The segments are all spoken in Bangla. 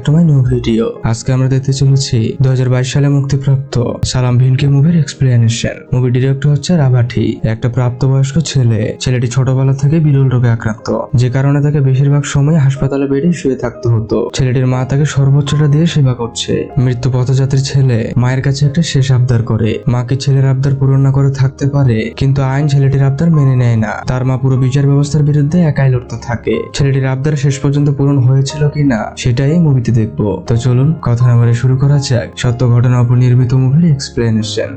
To my new video. আজকে আমরা দেখতে চলেছি 2022 সালে মুক্তিপ্রাপ্ত সালাম ভিনকে মুভির এক্সপ্লেনেশন। মুভি ডিরেক্টর হচ্ছে রাভাঠি। একটা প্রাপ্তবয়স্ক ছেলে, ছেলেটি ছোটবেলা থেকে বিরল রোগে আক্রান্ত, যে কারণে তাকে বেশিরভাগ সময় হাসপাতালে বেডে শুয়ে থাকতে হতো। ছেলেটির মা তাকে সর্বোচ্চটা দিয়ে সেবা করছে। মৃত্যু পথযাত্রীর ছেলে মায়ের কাছে একটা শেষ আবদার করে। মা কি ছেলের আবদার পূরণ না করে থাকতে পারে? কিন্তু আইন ছেলেটির আবদার মেনে নেয় না। তার মা পুরো বিচার ব্যবস্থার বিরুদ্ধে একাই লড়তে থাকে। ছেলেটির আবদার শেষ পর্যন্ত পূরণ হয়েছিল কিনা সেটাই এই মুভিতে দেখবো। তো চলুন কথা না বলে শুরু করা যাক সত্য ঘটনার উপর নির্মিত মুভির এক্সপ্লেনেশন।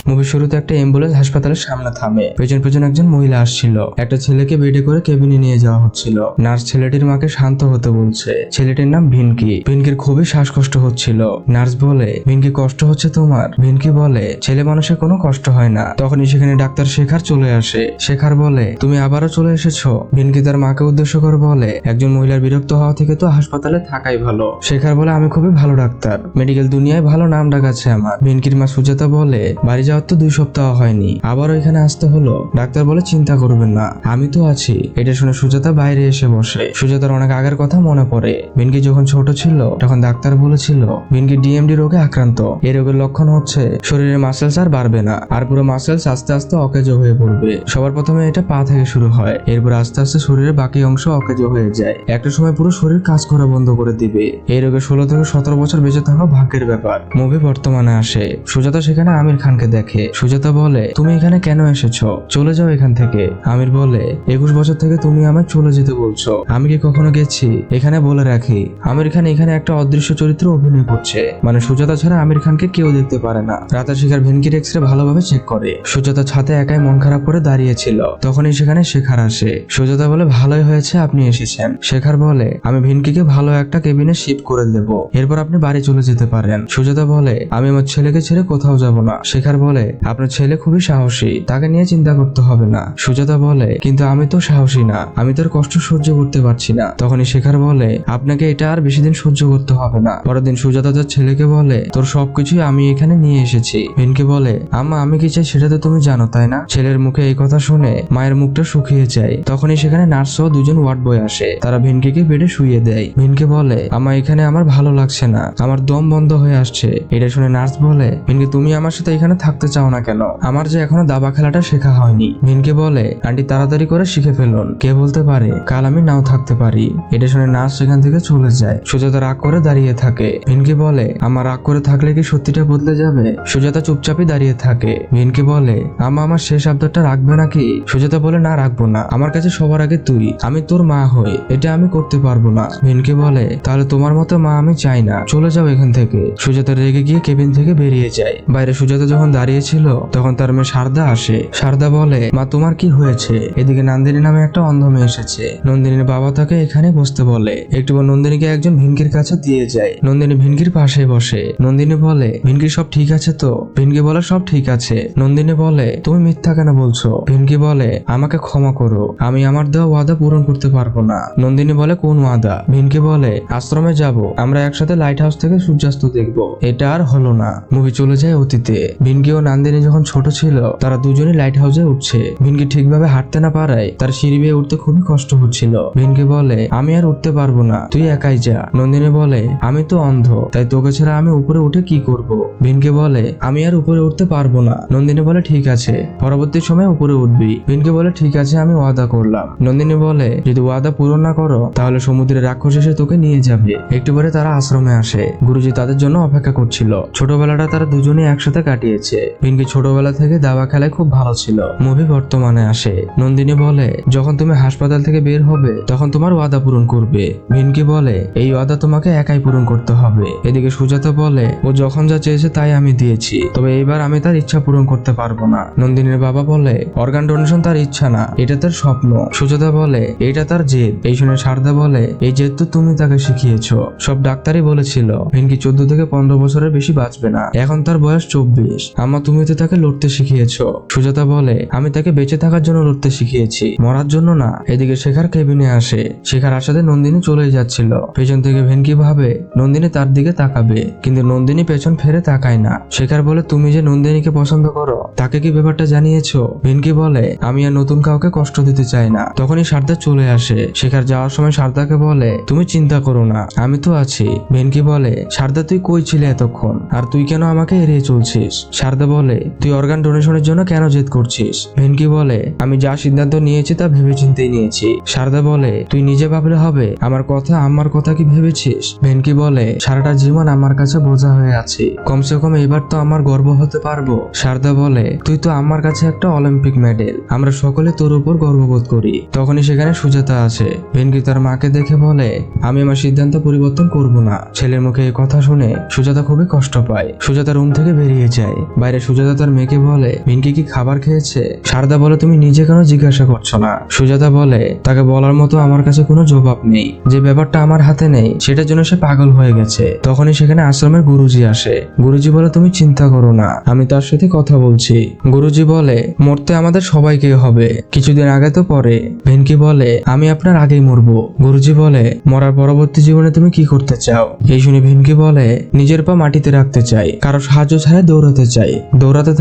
মুভির শুরুতে একটা অ্যাম্বুলেন্স হাসপাতালের সামনে থামে। পেছন পেছন একজন মহিলা আসছিল। একটা ছেলেকে বেডে করে কেবিনে নিয়ে যাওয়া হচ্ছিল। নার্স ছেলেটির মাকে শান্ত হতে বলছে। ছেলেটির নাম ভিনকি। ভিনকির খুবই শ্বাসকষ্ট হচ্ছিল। নার্স বলে, ভিনকি কষ্ট হচ্ছে তোমার? ভিনকি বলে, ছেলে মানুষের কোনো কষ্ট হয় না। তখনই সেখানে ডাক্তার শেখার চলে আসে। শেখার বলে, তুমি আবারও চলে এসেছো? ভিনকি তার মাকে উদ্দেশ্য করে বলে, একজন মহিলার বিরক্ত হওয়া থেকে তো হাসপাতালে থাকাই ভালো। শেখার বলে, আমি খুবই ভালো ডাক্তার, মেডিকেল দুনিয়ায় ভালো নাম ডাক আছে আমার। ভিনকির মা সুজাতা বলে, বাড়ি যাওয়ার তো 2 সপ্তাহ হয়নি, আবারও এখানে আসতে হলো? ডাক্তার বলে, চিন্তা করবেন না, আমি তো আছি। এটা শুনে সুজাতা বাইরে এসে বসে। সুজাতার অনেক আগের কথা মনে পড়ে। ভিনকি যখন ছোট ছিল তখন ডাক্তার বলেছিল ভিনকি ডিএমডি রোগে আক্রান্ত। এই রোগের লক্ষণ হচ্ছে শরীরের মাসেলস আর বাড়বে না, আর পুরো মাসেলস আস্তে আস্তে অকেজো হয়ে পড়বে। সবার প্রথমে এটা পা থেকে শুরু হয়, এরপর আস্তে আস্তে শরীরের বাকি অংশ অকেজো হয়ে যায়। একটা সময় পুরো শরীর কাজ করা বন্ধ করে দিবে। এই রোগে 16 থেকে 17 বছর বেঁচে থাকা ভাগ্যের ব্যাপার। মুভি বর্তমানে আসে। সুজাতা সেখানে আমির খানকে দেখে। সুজাতা বলে, তুমি এখানে কেন এসেছো? চলে যাও এখান থেকে। আমির বলে, 21 বছর থেকে তুমি আমায় চলে যেতে বলছো, আমি কি কখনো গেছি? এখানে বলে রাখি, আমির খান এখানে একটা অদৃশ্য চরিত্র অভিনয় করছে। মানে সুজাতা ছাড়া আমির খানকে কেউ দেখতে পারে না। রাতের শিখার ভিনকির এক্সরে ভালোভাবে চেক করে। সুজাতা ছাদে একাই মন খারাপ করে দাঁড়িয়েছিল। তখনই সেখানে শেখার আসে। সুজাতা বলে, ভালোই হয়েছে আপনি এসেছেন। শেখার বলে, আমি ভিনকিকে ভালো একটা কেবিনে শিফট করে দেব, এরপর আপনি বাড়ি চলে যেতে পারেন। সুজাতা বলে, আমি আমার ছেলেকে ছেড়ে কোথাও যাব না। শেখার বলে, আপনার ছেলে খুবই সাহসী, তাকে নিয়ে চিন্তা করতে হবে না। সুজাতা বলে, কিন্তু আমি তো সাহসী না, আমি তোর কষ্ট সহ্য করতে পারছি না। তখনই শেখার বলে, আপনাকে এটা আর বেশি দিন সহ্য করতে হবে না। পরের দিন সুজাতা তার ছেলেকে বলে, তোর সবকিছুই আমি এখানে নিয়ে এসেছি। ভিনকি বলে, আম্মা আমি কি চাই সেটা তো তুমি জানো তাই না? ছেলের মুখে এই কথা শুনে মায়ের মুখটা শুকিয়ে যায়। তখনই সেখানে নার্স ও 2জন ওয়ার্ড বয় আসে। তারা ভিনকিকে বেডে শুইয়ে দেয়। ভিনকি বলে, আম্মা এখানে আমার ভালো লাগছে না, আমার দম বন্ধ হয়ে আসছে। এটা শুনে নার্স বলে, ভিনকি তুমি আমার সাথে এখানে থাকতে চাও না কেন? আমার যে এখনো দাবা খেলাটা শেখা হয়নি। ভিনকি বলে, আন্টি তাড়াতাড়ি করে শিখে ফেলুন, কে বলতে পারে কাল আমি নাও থাকতে পারি। এটা শুনে নার্স সেখান থেকে চলে যায়। সুজাতা রাগ করে দাঁড়িয়ে থাকে। ভিনকি বলে, আমার রাগ করে থাকলে কি সত্যিটা বদলে যাবে? সুজাতা চুপচাপই দাঁড়িয়ে থাকে। ভিনকি বলে, আমার শেষ আবদারটা রাখবে নাকি? সুজাতা বলে, না রাখবো না, আমার কাছে সবার আগে তুই, আমি তোর মা হই, এটা আমি করতে পারবো না। ভিনকি বলে, তাহলে তোমার মতো মা আমি চাই না, চলে যাও এখান থেকে। সুজাতা রেগে গিয়ে কেবিন থেকে বেরিয়ে যায়। বাইরে সুজাতা যখন দাঁড়িয়ে ছিল তখন তার মেয়ে শারদা আসে। শারদা বলে, মা তোমার কি হয়েছে? এদিকে নন্দিনী নামে একটা অন্ধ মেয়ে এসেছে। নন্দিনীর বাবা তাকে এখানে বসতে বলে। একটু নন্দিনীকে একজন ভিনকির কাছে দিয়ে যায়। নন্দিনী ভিনকির পাশে বসে। নন্দিনী বলে, ভিনকি সব ঠিক আছে তো? ভিনকি বলে, সব ঠিক আছে। নন্দিনী বলে, তুমি মিথ্যা কেন বলছো? ভিনকি বলে, আমাকে ক্ষমা করো, আমি আমার দেওয়া ওয়াদা পূরণ করতে পারবো না। নন্দিনী বলে, কোন ওয়াদা? ভিনকি বলে, আশ্রমে যাব, আমরা একসাথে লাইট হাউস থেকে সূর্যাস্ত দেখবো। এটা আর হলো না। মুভি চলে যায় অতীতে। ভিনকি ও নন্দিনী যখন ছোট ছিল তারা দুজনেই লাইট হাউসে উঠছে। ভিনকি ঠিকভাবে হাঁটতে না পারায় তার সিঁড়ি বেয়ে উঠতে খুবই কষ্ট হচ্ছিল। ভিনকি বলে, আমি আর উঠতে পারবো না, তুই একাই যা। নন্দিনী বলে, আমি তো অন্ধ, তাই তোকে ছাড়া আমি উপরে উঠে কি করব? ভিনকি বলে, আমি আর উপরে উঠতে পারবো না। নন্দিনী বলে, ঠিক আছে, পরবর্তী সময় উপরে উঠবি। ভিনকি বলে, ঠিক আছে, আমি ওয়াদা করলাম। নন্দিনী বলে, যদি ওয়াদা পূরণ না করো তাহলে সমুদ্রের রাক্ষস এসে তোকে নিয়ে যাবে। একটু পরে তারা আশ্রমে আসে। গুরুজি তাদের জন্য অপেক্ষা করছিল। ছোটবেলাটা তারা দুজনেই একসাথে কাটিয়েছে। ভিনকি ছোটবেলা থেকে দাবা খেলায় খুব ভালো ছিল। মুভি বর্তমানে আসে। নন্দিনী বলে, যখন তুমি হাসপাতাল থেকে বের হবে তখন তোমার ওয়াদা পূরণ করবে। ভিনকি বলে, এই ওয়াদা তোমাকে একাই পূরণ করতে হবে। এদিকে সুজাতা বলে, ও যখন যা চেয়েছে তাই আমি দিয়েছি, তবে এইবার আমি তার ইচ্ছা পূরণ করতে পারবো না। নন্দিনীর বাবা বলে, অর্গান ডোনেশন তার ইচ্ছা না, এটা তার স্বপ্ন। সুজাতা বলে, এটা তার জেদ। এই শুনে শারদা বলে, এই জেদ তো তুমি তাকে শিখিয়েছো, সব ডাক্তারই বলেছিল ভিনকি 14 থেকে 15 বছরের বেশি বাঁচবে না, এখন তার বয়স 24। আম্মা তুমি তুমিও তো তাকে লড়তে শিখিয়েছো। সুজাতা বলে, আমি তাকে বেঁচে থাকার জন্য লড়তে শিখিয়েছি, মরার জন্য না। এদিকে শেখার কেবিনে আসে। শেখার আসাতে নন্দিনী চলেই যাচ্ছিল। পেছন থেকে ভেনকি ভাবে নন্দিনী তার দিকে তাকাবে, কিন্তু নন্দিনী পেছন ফেরে তাকায় না। শেখার বলে, তুমি যে নন্দিনীকে পছন্দ করো তাকে কি ব্যাপারটা জানিয়েছো? ভেনকি বলে, আমি আর নতুন কাউকে কষ্ট দিতে চাই না। তখনই সারদা চলে আসে। শেখার যাওয়ার সময় সারদাকে বলে, তুমি চিন্তা করো না, আমি তো আছি। ভেনকি বলে, সারদা তুই কই ছিলে এতক্ষণ, আর তুই কেন আমাকে এড়িয়ে চলছিস? সারদা বলে, তুই অর্গান ডোনেশনের জন্য কেন জেদ করছিস? ভেনকি বলে, আমি যা সিদ্ধান্ত নিয়েছি তা ভেবেচিন্তেই নিয়েছি। সারদা বলে, তুই নিজে ভাবলে হবে, আমার কথা কি ভেবেছিস? ভেনকি বলে, সারাটা জীবন আমার কাছে বোঝা হয়ে আছি, কমসে কম এবার তো আমার গর্ব হতে পারবো। সারদা বলে, তুই তো আমার কাছে একটা অলিম্পিক মেডেল, আমরা সকলে তোর উপর গর্ববোধ করি। তখনই সেখানে সুজাতা আসে। ভেনকি তার মাকে দেখে বলে, আমি আমার সিদ্ধান্ত পরিবর্তন করব না। ছেলের মুখে এই কথা শুনে সুজাতা খুবই কষ্ট পায়। সুজাতা রুম থেকে বেরিয়ে যায়। বাইরে সুজাতা তার মেয়েকে বলে, ভেনকি কি খাবার খেয়েছে? সারদা বলে, তুমি নিজে কেন জিজ্ঞাসা করছো না? সুজাতা বলে, তাকে বলার মতো আমার কাছে কোনো জবাব নেই। যে ব্যাপারটা আমার হাতে নেই সেটার জন্য সে পাগল হয়ে গেছে। তখনই সেখানে আশ্রমের গুরুজি আসে। গুরুজি বলে, তুমি চিন্তা করো না, আমি তার সাথে কথা বলছি। গুরুজি বলে, মরতে আমাদের সবাইকে হবে, কিছুদিন আগে তো পরে। ভেনকি বলে, আমি আপনার আগেই মরবো। গুরুজি বলে, মরার পরবর্তী জীবনে তুমি কি করতে চাও? এই শুনে ভেনকি বলে, নিজের পা মাটিতে রাখতে চাই, কারো সাহায্য ছাড়া দৌড়াতে চাই, দৌড়াতে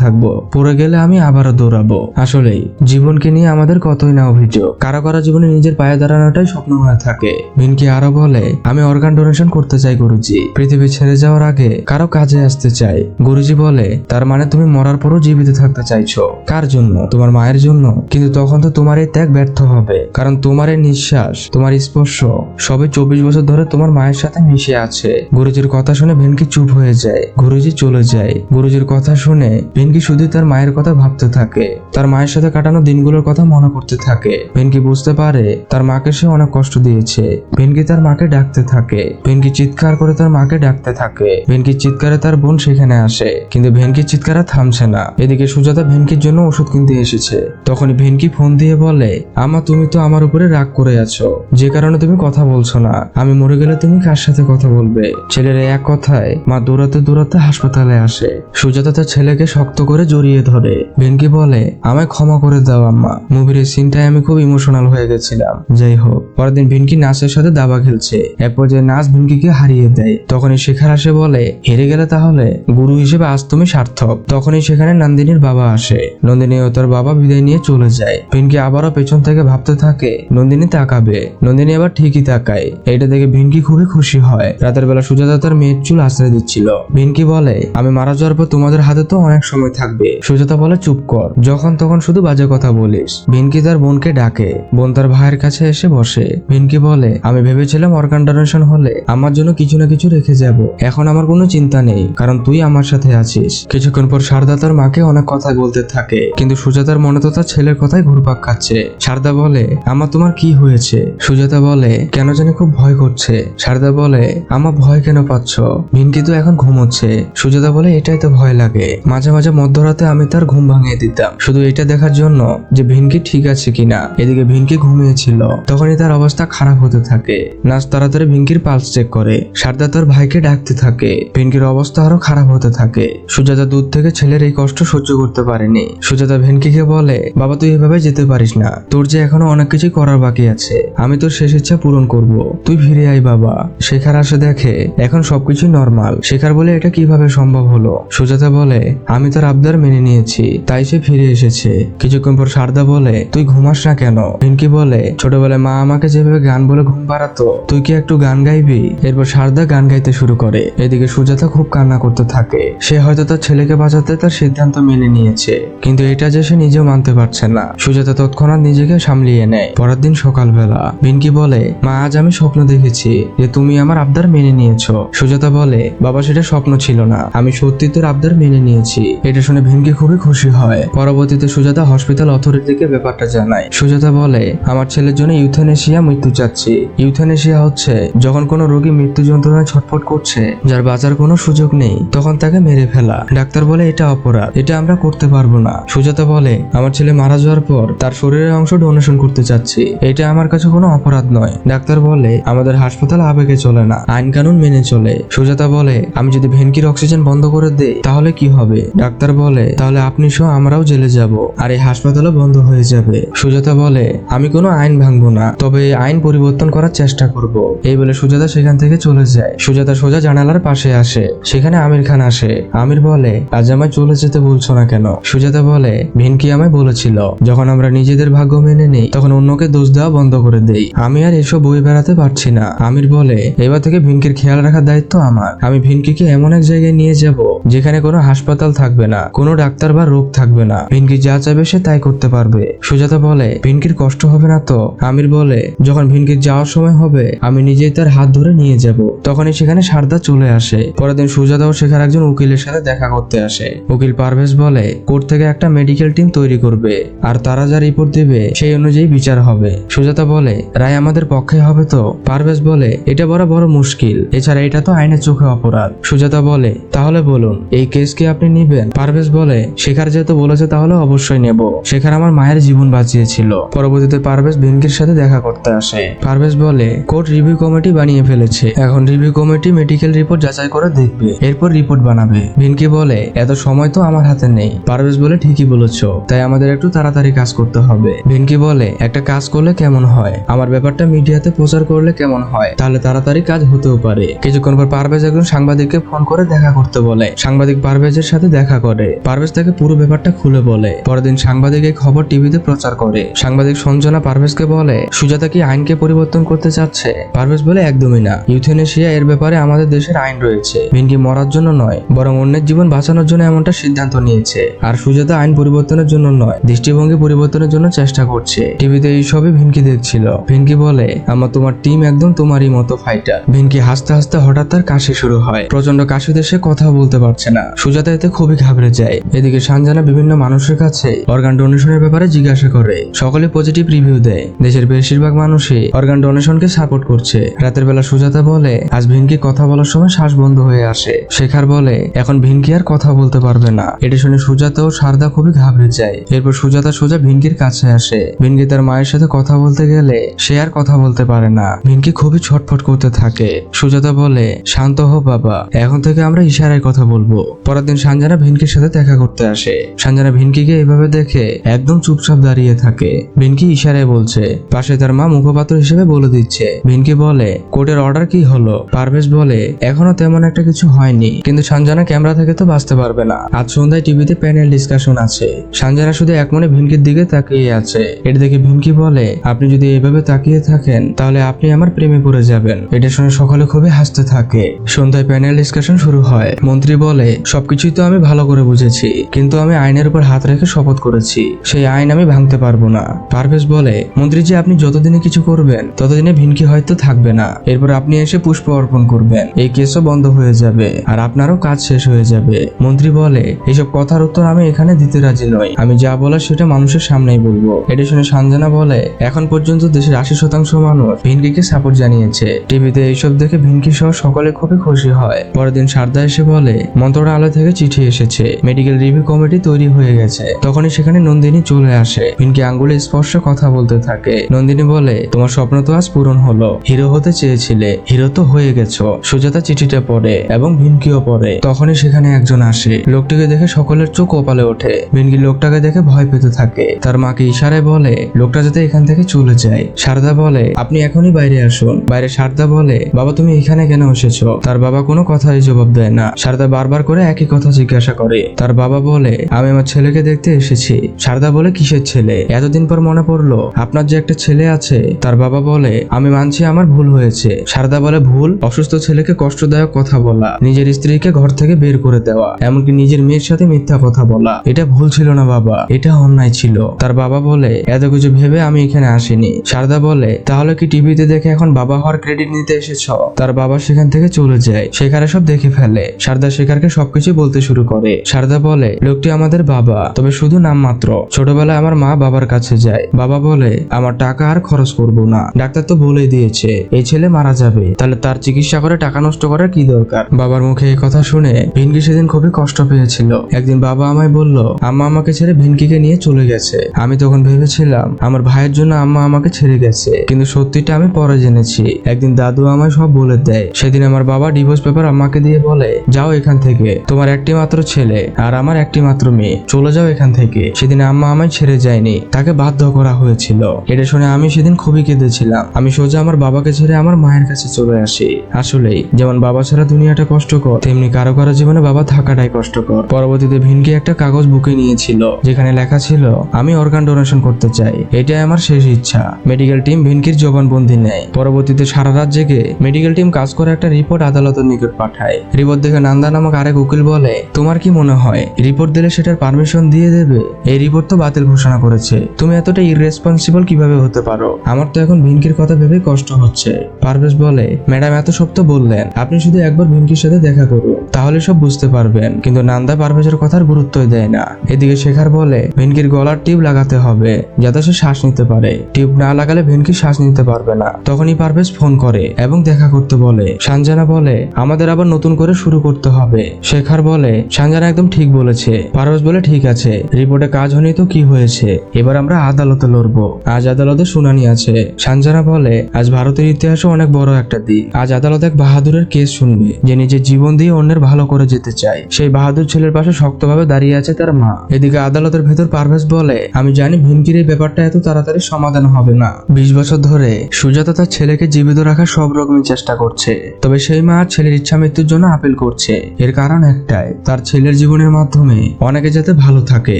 থাকবো, পড়ে গেলে আমি আবারও দৌড়াবো। আসলেই জীবনকে নিয়ে আমাদের কতই না অভিযোগ, কারো জীবনে নিজের পায়ে দাঁড়ানোটাই স্বপ্ন হয়ে থাকে। ভেনকি আরো বলে, আমি অর্গান ডোনেশন করতে চাই গুরুজি, পৃথিবী ছেড়ে যাওয়ার আগে কারো কাজে আসতে চাই। গুরুজি বলে, তার মানে তুমি মরার পরও জীবিত থাকতে চাইছো? কার জন্য? তোমার মায়ের জন্য। কিন্তু তখন তো তোমার এই ত্যাগ ব্যর্থ হবে, কারণ তোমার এই নিঃশ্বাস, তোমার স্পর্শ সবে 24 বছর ধরে তোমার মায়ের সাথে মিশে আছে। গুরুজির কথা শুনে ভেনকি চুপ হয়ে যায়। গুরুজি চলে যায়। গুরুজির কথা শুনে ভেনকি শুধু তার মায়ের কথা ভাবতে থাকে, তার মায়ের সাথে কাটানো দিনগুলোর কথা মনে করতে থাকে। ভেনকি বুঝতে পারে তার মাকে সে অনেক কষ্ট দিয়েছে। ভেনকি তার মাকে ডাকতে থাকে। ভেনকি চিৎকার করে তার মাকে ডাকতে থাকে। ভেনকির চিৎকারে তার বোন সেখানে আসে, কিন্তু ভেনকির চিৎকার থামছে না। এদিকে সুজাতা ভেনকির জন্য ওষুধ কিনতে এসেছে। তখনই ভেনকি ফোন দিয়ে বলে, আমা তুমি তো আমার উপরে রাগ করে আছো, যে কারণে তুমি কথা বলছো না। আমি মরে গেলে তুমি কার সাথে কথা বলবে? ছেলের এক কথায় মা দৌড়াতে হাসপাতালে আসে। সুজাতা তার ছেলেকে শক্ত করে জড়িয়ে ধরে। ভেনকি বলে, আমায় ক্ষমা করে দাও আম্মা, মুভির এই সিনটায় আমি খুব ইমোশনাল হয়ে গেছিলাম। যাই হোক, পরের দিন ভেনকি নাচের সাথে দাবা খেলছে। এক পর্যায়ে নাচ ভেনকিকে হারিয়ে দেয়। তখনই শেখার আসে বলে, হেরে গেলে তাহলে গুরু হিসেবে আজ তুমি সার্থক। তখনই সেখানে নন্দিনীর বাবা আসে। নন্দিনী ও তার বাবা বিদায় নিয়ে চলে যায়। ভেনকি আবারও পেছন থেকে ভাবতে থাকে নন্দিনী তাকাবে। নন্দিনী আবার ঠিকই তাকায়। এটা দেখে ভেনকি খুবই খুশি হয়। রাতের বেলা সুজাতা তার মেয়ের চুল আশ্রয় দিচ্ছিল। ভেনকি বলে, আমি মারা যাওয়ার পর তোমাদের হাতে তো অনেক সময় থাকবে। সুজাতা বলে, চুপ কর, যখন তখন শুধু বাজে কথা বলিস। ভেনকি তার বোনকে ডাকে। বোন তার ভাইয়ের কাছে এসে বসে। ভেনকি বলে, আমি ভেবেছিলাম অর্গান ডোনেশন হলে আমার জন্য কিছু না কিছু রেখে যাব। এখন আমার কোনো চিন্তা নেই, কারণ তুই আমার সাথে আছিস। কিছুক্ষণ পর সারদা তার মাকে অনেক কথা বলতে থাকে, কিন্তু সুজাতার মনে তো তার ছেলের কথাই ঘুরপাক খাচ্ছে। সারদা বলে, আমা তোমার কি হয়েছে? সুজাতা বলে, কেন জানি খুব ভয় করছে। সারদা বলে, আমা ভয় কেন পাচ্ছ? ভেনকি তো এখন ঘুমোচ্ছে। সুজাতা বলে, এটাই তো ভয় লাগে, মাঝে মাঝে মধ্যরাতে আমি তার ঘুম ভাঙিয়ে দিতাম, শুধু এটা দেখার জন্য যে ভেনকি ঠিক আছে কিনা। এদিকে ভেনকি ঘুমিয়েছিল। তখনই তার অবস্থা খারাপ হতে থাকে। নার্স তাড়াতাড়ি ভেনকির পালস চেক করে। সারদা তার ভাইকে ডাকতে থাকে। ভেনকির অবস্থা আরো খারাপ হতে থাকে। সুজাতা দূর থেকে ছেলের এই কষ্ট সহ্য করতে পারেনি। সুজাতা ভেনকিকে বলে, বাবা তুই এভাবে যেতে পারিস না, তোর যে এখনো অনেক কিছু করার বাকি আছে, আমি তোর শেষ ইচ্ছা পূরণ করব, তুই ফিরে আয় বাবা। শেখার আসে দেখে এখন সবকিছু নর্মাল। শেখার বলে, এটা কিভাবে সম্ভব হলো? সুজাতা বলে, আমি তার আবদার মেনে নিয়েছি, তাই সে ফিরে এসেছে। কিছুক্ষণ পর সারদা বলে, তুই ঘুমাস না কেন? ভেনকি বলে, ছোটবেলায় মা আমাকে যেভাবে গান বলে ঘুম পাড়াতো, তুই কি একটু গান গাইবি? এরপর সারদা গান গাইতে শুরু করে। এদিকে সুজাতা খুব কান্না করতে থাকে। সে হয়তো তার ছেলেকে বাঁচাতে তার সিদ্ধান্ত মেনে নিয়েছে, কিন্তু এটা যে সে নিজেও মানতে পারছে না। সুজাতা তৎক্ষণাৎ নিজেকে সামলিয়ে নেয়। পরের দিন সকালবেলা ভেনকি বলে, মা আজ আমি স্বপ্ন দেখেছি যে তুমি আমার আবদার মেনে নিয়েছো। সুজাতা বলে, বাবা সেটা স্বপ্ন ছিল না, আমি সত্যি তোর আবদার মেনে নিয়েছি। এটা শুনে ভেনকি খুবই খুশি হয়। পরবর্তীতে সুজাতা হসপিটাল অথরিটিকে ব্যাপারটা জানায়। সুজাতা বলে, আমার ছেলের জন্য ইউথেনেশিয়া মৃত্যু চাচ্ছি। ইউথেনেশিয়া হচ্ছে যখন কোনো রোগী মৃত্যু যন্ত্রণায় ছটফট করছে, যার বাঁচার কোনো সুযোগ নেই, তখন তাকে মেরে ফেলা। ডাক্তার বলে, এটা অপরাধ, এটা আমরা করতে পারবো না। সুজাতা বলে, আমার ছেলে মারা যাওয়ার পর তার শরীরের অংশ ডোনেশন করতে চাচ্ছি, এটা আমার কাছে কোনো অপরাধ নয়। ডাক্তার বলে, আমাদের হাসপাতাল আবেগে চলে না, আইন কানুন মেনে চলে। সুজাতা বলে, আমি যদি ভেনকির অক্সিজেন বন্ধ করে দেই তাহলে তাহলে কি হবে? ডাক্তার বলে তাহলে আপনি সহ আমরাও জেলে যাব আর এই হাসপাতালও বন্ধ হয়ে যাবে। সুজাতা বলে আমি কোনো আইন ভাঙবো না, তবে আইন পরিবর্তন করার চেষ্টা করব। এই বলে সুজাতা সেখান থেকে চলে যায়। সুজাতা সোজা জানালার পাশে আসে, সেখানে আমির খান আসে। আমির বলে আজ আমায় চলে যেতে বলছো না কেন? সুজাতা বলে ভিনকি আমায় বলেছিল যখন আমরা নিজেদের ভাগ্য মেনে নেই তখন অন্যকে দোষ দেওয়া বন্ধ করে দেই। আমি আর এসব বই বেড়াতে পারছি না। আমির বলে এবার থেকে ভিনকির খেয়াল রাখার দায়িত্ব আমার। আমি ভিনকিকে এমন এক জায়গায় নিয়ে যাব যেখানে কোনো হাসপাতাল থাকবে না, কোনো ডাক্তার বা রোগ থাকবে না। ভিনকি যা চাইবে সে তাই করতে পারবে। সুজাতা বলে ভিনকির কষ্ট হবে না তো? আমির বলে যখন ভিনকির যাওয়ার সময় হবে আমি নিজেই তার হাত ধরে নিয়ে যাব। তখনই সেখানে সারদা চলে আসে। পরের দিন সুজাতাও সেখানে একজন উকিলের সাথে দেখা করতে আসে। উকিল পারভেজ বলে কোর্ট থেকে একটা মেডিকেল টিম তৈরি করবে আর তারা যা রিপোর্ট দিবে সেই অনুযায়ী বিচার হবে। সুজাতা বলে রায় আমাদের পক্ষে হবে তো? পারভেজ বলে এটা বড় মুশকিল, এছাড়া এটা তো আইনের চোখে অপরাধ। সুজাতা বলে তাহলে বলুন এই কেস কি আপনি নিবেন? পারভেজ বলে শেখার যেহেতু বলেছে তাহলে অবশ্যই নেব। শেখার আমার মায়ের জীবন বাঁচিয়েছিল। পরবর্তীতে পারভেজ ভিনকির সাথে দেখা করতে আসে। পারভেজ বলে কোর্ট রিভিউ কমিটি বানিয়ে ফেলেছে, এখন রিভিউ কমিটি মেডিকেল রিপোর্ট যাচাই করে দেখবে, এরপর রিপোর্ট বানাবে। ভিনকি বলে এত সময় তো আমার হাতে নেই। পারভেজ বলে ঠিকই বলেছো, তাই আমাদের একটু তাড়াতাড়ি কাজ করতে হবে। ভিনকি বলে একটা কাজ করলে কেমন হয়, আমার ব্যাপারটা মিডিয়াতে প্রচার করলে কেমন হয়, তাহলে তাড়াতাড়ি কাজ হতেও পারে। কিছুক্ষণ পর পারভেজ একজন সাংবাদিককে ফোন করে দেখা করতে বলে। সাংবাদিক পারভেজের সাথে দেখা করে। পারভেজ তাকে পুরো ব্যাপারটা খুলে বলে। পরের দিন সাংবাদিক এই খবর টিভিতে প্রচার করে। সাংবাদিক সঞ্জনা পারভেজকে বলে সুজাতা কি আইনকে পরিবর্তন করতে চাচ্ছে? পারভেজ বলে একদমই না, ইউথেনেশিয়া এর ব্যাপারে আমাদের দেশের আইন রয়েছে। ভিনকি মরার জন্য নয়, বরং অন্যের জীবন বাঁচানোর জন্য এমনটা সিদ্ধান্ত নিয়েছে। আর সুজাতা আইন পরিবর্তনের জন্য নয়, দৃষ্টিভঙ্গি পরিবর্তনের জন্য চেষ্টা করছে। টিভিতে এই সবই ভিনকি দেখছিল। ভিনকি বলে আমার তোমার টিম একদম তোমারই মতো ফাইটার। ভিনকি হাসতে হাসতে হঠাৎ তার কাশি শুরু হয়। প্রচন্ড কাশিতে সে কথা বলতে পারছে না। সুজাতা এতে খুবই ঘাবড়ে যায়। এদিকে সানজানা বিভিন্ন মানুষের কাছে অর্গান ডোনেশনের ব্যাপারে জিজ্ঞাসা করে। সকলে পজিটিভ রিভিউ দেয়। দেশের বেশিরভাগ মানুষই অর্গান ডোনেশনকে সাপোর্ট করছে। রাতের বেলা সুজাতা বলে আজ ভিনকি কথা বলার সময় শ্বাস বন্ধ হয়ে আসে। শেখার বলে এখন ভিনকি আর কথা বলতে পারবে না। এটা শুনে সুজাতা ও সারদা খুবই ঘাবড়ে যায়। এরপর সুজাতা সোজা ভিনকির কাছে আসে। ভিনকি তার মায়ের সাথে কথা বলতে গেলে সে আর কথা বলতে পারে না। ভিনকি খুবই ছটফট করতে থাকে। সুজাতা বলে শান্ত হো বাবা, এখন থেকে আমরা ইশারায় কথা বলবো। পরের দিন সানজানা ভিনকির সাথে দেখা করতে আসে। সানজানা ভিনকিকে এভাবে দেখে একদম চুপচাপ দাঁড়িয়ে থাকে। ভিনকি ইশারায় বলছে, পাশে তার মা মুখপাত্র হিসেবে বলে দিচ্ছে। ভিনকি বলে কোর্টের অর্ডার কি হলো? পারভেজ বলে এখনো তেমন একটা কিছু হয়নি, কিন্তু সানজানা ক্যামেরা থেকে তো বাঁচতে পারবে না। আজ সন্ধ্যায় টিভিতে প্যানেল ডিসকাশন আছে। সানজানা শুধু এক মনে ভিনকির দিকে তাকিয়ে আছে। এটা দেখে ভিনকি বলে আপনি যদি এইভাবে তাকিয়ে থাকেন তাহলে আপনি আমার প্রেমে পড়ে যাবেন। এটা শুনে সকলে খুবই হাসতে থাকে। সন্ধ্যায় প্যানেল ডিসকাশন শুরু হয়। মন্ত্রী বলে সবকিছুই তো আমি ভালো করে বুঝেছি, কিন্তু আমি আইনের উপর হাত রেখে শপথ করেছি, সেই আইন আমি ভাঙতে পারবো না। পারভেজ বলে মন্ত্রীজি আপনি যতদিনে কিছু করবেন ততদিনে ভিনকি হয়তো থাকবে না, এরপর আপনি এসে পুষ্প অর্পণ করবেন, এই কেসও বন্ধ হয়ে যাবে আর আপনারও কাজ শেষ হয়ে যাবে। মন্ত্রী বলে এসব কথার উত্তর আমি এখানে দিতে রাজি নই, আমি যা বলার সেটা মানুষের সামনেই বলবো। এটা শুনে সানজানা বলে এখন পর্যন্ত দেশের 80% মানুষ ভিনকিকে সাপোর্ট জানিয়েছে। টিভিতে এইসব দেখে ভিনকি সহ সকলে খুবই খুশি হয়। পরের দিন সারদা এসে বলে মন্ত্রণালয় থেকে চিঠি এসেছে, মেডিকেল রিভিউ কমিটি তৈরি হয়ে গেছে। তখনই সেখানে নন্দিনী চলে আসে। ভিনকি আঙ্গুলে স্পর্শে কথা বলতে থাকে। নন্দিনী বলে তোমার স্বপ্ন তো আজ পূরণ হলো, হিরো হতে চেয়েছিলে, হিরো তো হয়ে গেছো। সুজাতা চিঠিটা পড়ে এবং ভিনকিও পড়ে। তখনই সেখানে একজন আসে। লোকটিকে দেখে সকলের চোখ কপালে ওঠে। ভিনকি লোকটাকে দেখে ভয় পেতে থাকে। তার মাকে ইশারায় বলে লোকটা যাতে এখান থেকে চলে যায়। সারদা বলে আপনি এখনই বাইরে আসুন। বাইরে সারদা বলে বাবা তুমি এখানে কেন এসেছো? তার বাবা কোনো কথাই জবাব দেয় না। সারদা বারবার করে একই কথা জিজ্ঞাসা করে। তার বাবা বলে আমি আমার ছেলেকে দেখতে এসেছি। সারদা বলে কিসের ছেলে? এতদিন পর মনে পড়লো আপনার যে একটা ছেলে আছে। তার বাবা বলে আমি মানছি আমার ভুল হয়েছে। সারদা বলে ভুল? অসুস্থ ছেলেকে কষ্টদায়ক কথা বলা, নিজের স্ত্রীকে ঘর থেকে বের করে দেওয়া, এমনকি নিজের মেয়ের সাথে মিথ্যা কথা বলা, এটা ভুল ছিল না বাবা, এটা অন্যায় ছিল। তার বাবা বলে এত কিছু ভেবে আমি এখানে আসিনি। সারদা বলে তাহলে কি টিভিতে দেখে এখন বাবা হওয়ার ক্রেডিট নিতে এসেছো? তার বাবা সেখান থেকে চলে যায়। শেখারে সব দেখে ফেলে। সারদা শেখারকে সবকিছু বলতে শুরু করে। সারদা বলে লোকটি আমাদের বাবা, তবে শুধু নাম মাত্র। ছোটবেলায় আমার মা বাবার কাছে যায়। বাবা বলে আমার টাকা আর খরচ করবো না, ডাক্তার তো বলেই দিয়েছে এই ছেলে মারা যাবে, তাহলে তার চিকিৎসা করে টাকা নষ্ট করার কি দরকার? বাবার মুখে এই কথা শুনে ভিনকি সেদিন খুবই কষ্ট পেয়েছিল। একদিন বাবা আমায় বলল আম্মা আমাকে ছেড়ে ভিনকিকে নিয়ে চলে গেছে। আমি তখন ভেবেছিলাম আমার ভাইয়ের জন্য আম্মা আমাকে ছেড়ে গেছে, কিন্তু সত্যিটা আমি পরে জেনেছি। একদিন দাদু আমায় সব বলে দেয়। সেদিন আমার বাবা ডিভোর্স পেপার আম্মাকে দিয়ে বলে যাও এখান থেকে, তোমার একটি মাত্র ছেলে আর আমার একটি মাত্র মেয়ে, চলে যাও এখান থেকে। সেদিন আম্মা আমায় ছেড়ে যায়নি, তাকে বাধ্য করা হয়েছিল। এটা শুনে আমি সেদিন খুবই কেঁদেছিলাম। আমি সোজা আমার বাবাকে ছেড়ে আমার মায়ের কাছে চলে আসি। আসলেই যেমন বাবা ছাড়া দুনিয়াটা কষ্টকর, তেমনি কারো কারো জীবনে বাবা থাকাটাই কষ্টকর। পরবর্তীতে ভিনকি একটা কাগজ বুকে নিয়েছিল, যেখানে লেখা ছিল আমি অর্গান ডোনেশন করতে চাই, এটাই আমার শেষ ইচ্ছা। মেডিকেল টিম ভিনকির জবানবন্দি নেয়। পরবর্তীতে সারা রাত জেগে মেডিকেল টিম কাজ করে একটা রিপোর্ট আদালতের নিকট পাঠায়। রিপোর্ট দেখে নান্দা নামক আরেক উকিল বলে, তোমার কি মনে হয় রিপোর্ট দিলে সেটার পারমিশন দিয়ে দেবে? এই রিপোর্ট তো বাতিল ঘোষণা করেছে, তুমি এতটা ইররেসপন্সিবল কিভাবে হতে পারো? আমার তো এখন ভিনকির কথা ভেবে কষ্ট হচ্ছে। পারভেজ বলে, ম্যাডাম এত সব তো বললেন, আপনি শুধু একবার ভিনকির সাথে দেখা করুন, তাহলে সব বুঝতে পারবেন। কিন্তু নান্দা পারভেজের কথার গুরুত্বই দেয় না। এদিকে শেখার বলে, ভিনকির গলার টিউব লাগাতে হবে যাতে সে শ্বাস নিতে পারে, টিউব না লাগালে ভিনকি শ্বাস নিতে পারবে না। তখনই পারভেজ ফোন করে এবং দেখা করতে বলে। সানজানা বলে, আমাদের আবার নতুন করে শুরু করতে হবে। শেখার বলে, সানজানা একদম ঠিক বলেছে। পারভেজ বলে, ঠিক আছে, রিপোর্টে কাজ হয়নি তো কি হয়েছে, এবার আমরা আদালতে লড়বো। আজ আদালতে শুনানি আছে। সানজানা বলে, আজ ভারতের ইতিহাসে অনেক বড় একটা দিন। আজ আদালত এক বাহাদুরের কেস শুনবে, যে নিজের জীবন দিয়ে অন্যের ভালো করে যেতে চায়। সেই বাহাদুর ছেলের পাশে শক্তভাবে দাঁড়িয়ে আছে তার মা। এদিকে আদালতের ভেতর পারভেজ বলে, আমি জানি ভিনকির এই ব্যাপারটা এত তাড়াতাড়ি সমাধান হবে না। 20 বছর ধরে সুজাতা তার ছেলেকে জীবিত রাখার সব রকমের চেষ্টা করছে, তবে সেই মা আর ছেলের ইচ্ছা মৃত্যুর জন্য আপিল করছে। এর কারণ একটাই, তার ছেলের জীবনের মাধ্যমে অনেকে যাতে ভালো থাকে,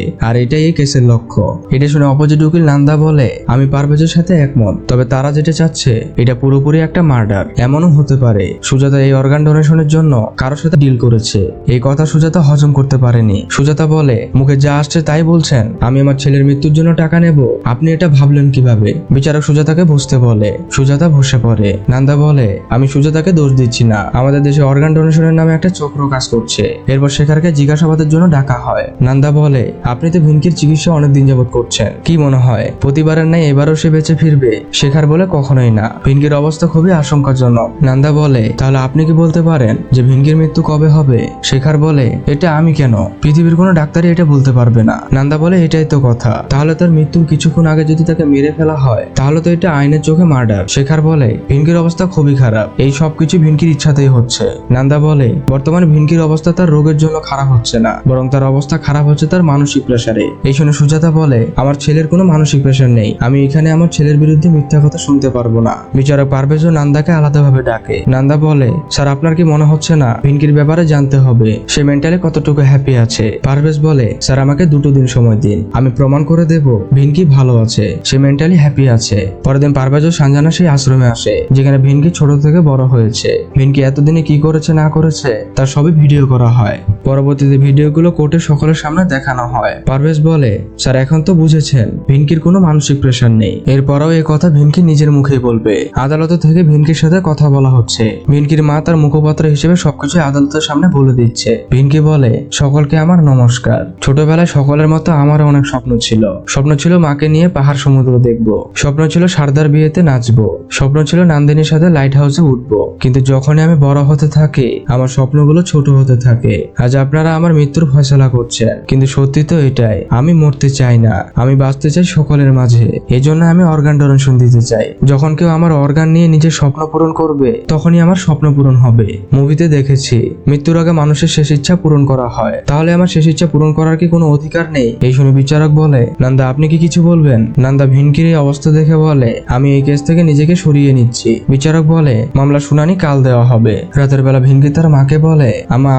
আর এটাই এই কেসের লক্ষ্য। এটা শুনে অপোজিট উকিল নান্দা বলে, আমি পারভেজের সাথে একমত, তবে তারা যেটা চাচ্ছে এটা পুরোপুরি একটা মার্ডার। এমনও হতে পারে সুজাতা এই অর্গান ডোনেশনের জন্য কারোর সাথে ডিল করেছে। এই কথা সুজাতা হজম করতে পারেনি। সুজাতা বলে, মুখে যা আসছে তাই বলছেন, আমি আমার ছেলের মৃত্যুর জন্য টাকা নেব, আপনি এটা ভাবলেন কিভাবে? বিচারক সুজাতাকে বসতে বলে। সুজাতা বসে পড়ে। নান্দা বলে, আমি সুজাতাকে দোষ দিচ্ছি না, আমাদের দেশে অর্গান ডোনেশনের নামে একটা চক্র কাজ করছে। এরপর শেখারকে জিজ্ঞাসাবাদের জন্য ডাকা হয়। নান্দা বলে, আপনি তো ভিনকির চিকিৎসা অনেকদিন যাবত করছেন, কি মনে হয় প্রতিবারের ন্যায় এবারও সে বেঁচে ফিরবে? শেখার বলে, কখনোই না, ভিনকির অবস্থা খুবই আশঙ্কাজনক। নান্দা বলে, তাহলে আপনি কি বলতে পারেন যে ভিনকির মৃত্যু কবে হবে? শেখার বলে, এটা আমি কেন, পৃথিবীর কোনো ডাক্তারই এটা বলতে পারবে না। নান্দা বলে, এটাই তো কথা, তাহলে তার মৃত্যুর কিছুক্ষণ আগে যদি তাকে মেরে ফেলা হয় তাহলে তো এটা আইনের চোখে মার্ডার। শেখার বলে, ভিনকির অবস্থা খুবই খারাপ, এই সবকিছু ভিনকির ইচ্ছাতেই হচ্ছে। নান্দা বলে, বর্তমানে ভিনকির অবস্থা তার রোগের জন্য খারাপ হচ্ছে না, বরং তার অবস্থা খারাপ হচ্ছে তার মানসিক প্রেসারে। এই শুনে সুজাতা বলে, আমার ছেলের কোনো মানসিক প্রেসার নেই, আমি এখানে আমার ছেলের বিরুদ্ধে মিথ্যা কথা শুনতে পারবো না। বিচারক পারভেজ ও নান্দাকে আলাদাভাবে ডাকে। নান্দা বলে, স্যার আপনার কি মনে হচ্ছে না ভিনকির ব্যাপারে জানতে হবে সে মেন্টালি কতটুকু হ্যাপি আছে? পারভেজ বলে, স্যার আমাকে 2 দিন সময় দিন, আমি প্রমাণ করে দেব ভিনকি ভালো আছে, সে মেন্টালি হ্যাপি আছে। পরের দিন পারভেজ ও সানজানা সেই আশ্রমে আসে যেখানে ভিনকি ছোট থেকে বড় হয়েছে। ভিনকি এতদিনে কি করেছে না করেছে তার সবই ভিডিও করা হয়। পরবর্তীতে ভিডিওগুলো কোর্টে সকলের সামনে দেখানো হয়। পারভেজ বলে, স্যার এখন তো বুঝেছেন ভিনকির কোনো মানসিক প্রেসার নেই, এরপরও এই কথা ভিনকি নিজের মুখেই বলবে। আদালত থেকে ভিনকির সাথে কথা বলা হচ্ছে। ভিনকির মা তার মুখপাত্র হিসেবে সবকিছু আদালতের সামনে বলে দিচ্ছে। ভিনকি বলে, সকলকে আমার নমস্কার। ছোটবেলায় সকলের মতো আমারও অনেক স্বপ্ন ছিল। স্বপ্ন ছিল মাকে নিয়ে পাহাড় সমুদ্র দেখবো, স্বপ্ন ছিল সারদার বিয়েতে নাচবো, স্বপ্ন ছিল নান্দিনীর সাথে লাইট হাউসে উঠবো। কিন্তু যখনই আমি বড় হতে থাকি আমার স্বপ্নগুলো ছোট হতে থাকে। আজ আপনারা আমার মৃত্যুর ফয়সালা করছেন, কিন্তু সত্যি তো এটাই, আমি মরতে চাই না, আমি বাঁচতে চাই সকলের মাঝে। এজন্য আমি অর্গান ডোনেশন দিতে চাই। যখন কেউ আমার অর্গান নিয়ে নিজের স্বপ্ন পূরণ করবে তখনই আমার স্বপ্ন পূরণ হবে। মুভিতে দেখেছি মৃত্যুর আগে মানুষের শেষ ইচ্ছা পূরণ করা হয়, তাহলে আমার শেষ ইচ্ছা পূরণ করার কি কোনো অধিকার নেই? এই শুনে বিচারক বলে, নান্দা আপনি কি কিছু বলবেন? নান্দা ভিনকির এই অবস্থা দেখে বলে, আমি এই কেস থেকে নিজেকে সরিয়ে নিচ্ছি। বিচারক বলে, মামলা শুনানি কাল দেওয়া হবে। রাতের বেলা ভিনকি তার মাকে বলে,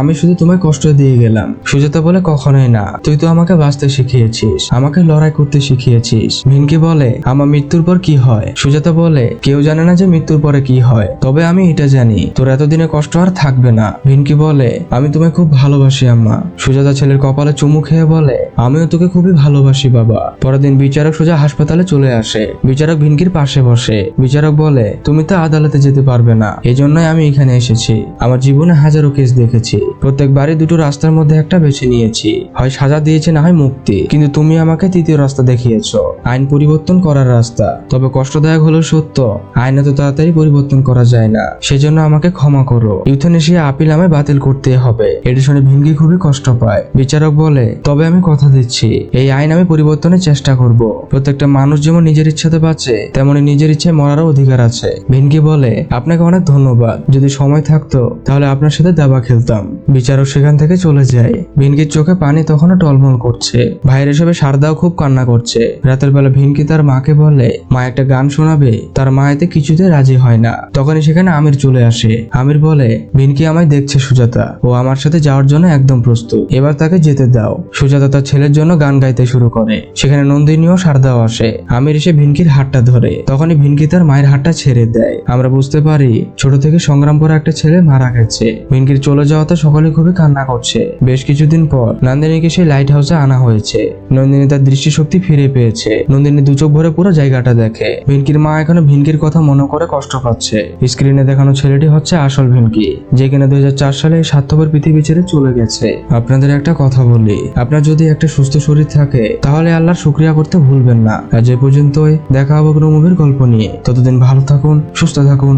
আমি শুধু তোমায় কষ্ট দিয়ে গেলাম। সুজাতা বলে, কখনোই না, তুই তো আমাকে বাঁচতে শিখিয়েছিস, আমাকে লড়াই করতে শিখিয়েছিস। ভিনকি বলে, আমার মৃত্যুর পর কি হয়? সুজাতা বলে, কেউ জানে না যে মৃত্যুর পরে কি হয়, তবে আমি এটা জানি, তোর এতদিনে কষ্ট আর থাকবে না। ভিনকি বলে, আমি তোমায় খুব ভালোবাসি আম্মা। সুজাতা ছেলের কপালে চুমু খেয়ে বলে, আমিও তোকে খুবই ভালোবাসি বাবা। পরের দিন বিচারক সোজা হাসপাতালে চলে আসে। বিচারক ভিনকির পাশে বসে। বিচারক বলে, তুমি তো আদালতে যেতে পারবে না, এজন্যই আমি এখানে এসেছি। আমার জীবনে হাজারো কেস দেখেছি, প্রত্যেকবারই দুটো রাস্তার মধ্যে একটা বেছে নিয়েছি, হয় সাজা দিয়েছে না হয় মুক্তি, কিন্তু তুমি আমাকে তৃতীয় রাস্তা দেখিয়েছো, আইন পরিবর্তন করার রাস্তা। তবে কষ্টদায়ক হলেও সত্য, আইন এত তাড়াতাড়ি পরিবর্তন করা যায় না, সেজন্য আমাকে ক্ষমা করো। ইউথেনেশিয়া আপিল আমায় বাতিল করতে হবে। এটা শুনে ভিনকি খুবই কষ্ট পায়। বিচারক বলে, তবে আমি কথা দিচ্ছি এই আইন আমি পরিবর্তনের চেষ্টা করব। প্রত্যেকটা মানুষ যেমন নিজের ইচ্ছাতে বাঁচে তেমনি নিজের ইচ্ছায় মরারও অধিকার আছে। ভিনকি বলে, আপনাকে অনেক ধন্যবাদ, যদি সময় থাকতো তাহলে আপনার সাথে দাবা খেলতাম। বিচারক সেখান থেকে চলে যায়। ভিনকির চোখে পানি তখনও টলমল করছে। ভাইয়ের এসবে সারদাও খুব কান্না করছে। রাতের বেলা ভিনকি তার মাকে বলে মা একটা গান শোনাবে। তার মা এতে কিছুতে রাজি হয় না। তখনই সেখানে আমির চলে আসে। আমির বলে ভিনকি আমায় দেখছে সুজাতা, ও আমার সাথে যাওয়ার জন্য একদম প্রস্তুত, এবার তাকে যেতে দাও। সুজাতা তার ছেলের জন্য গান গাইতে শুরু করে। সেখানে নন্দিনী ও সারদাও আসে। আমির এসে ভিনকির হাতটা ধরে। তখনই ভিনকি তার মায়ের হাতটা ছেড়ে দেয়। আমরা বুঝতে পারি ছোট থেকে সংগ্রাম করে একটা ছেলে মারা গেছে। ভিনকির চলে যাওয়াতে সকলে খুবই কান্না করছে। বেশ কিছুদিন পর নন্দিনীকে সেই লাইট হাউসে আনা হয়েছে। নন্দিনী তার দৃষ্টিশক্তি ফিরে পেয়েছে। নন্দিনী দু চোখ ভরে পুরো জায়গাটা দেখে। ভিনকির মা এখনো ভিনকির কথা মনে করে কষ্ট পাচ্ছে। স্ক্রিনে দেখানো ছেলেটি হচ্ছে আসল ভিনকি, যে কিনা 2004 সালে এই স্বার্থপর পৃথিবী ছেড়ে চলে গেছে। আপনাদের একটা কথা বলি, আপনার যদি একটা সুস্থ শরীর থাকে তাহলে আল্লাহর শুকরিয়া করতে ভুলবেন না। আজ এ পর্যন্তই, দেখা হবে কোনো মুভির গল্প নিয়ে। ততদিন ভালো থাকুন, সুস্থ থাকুন।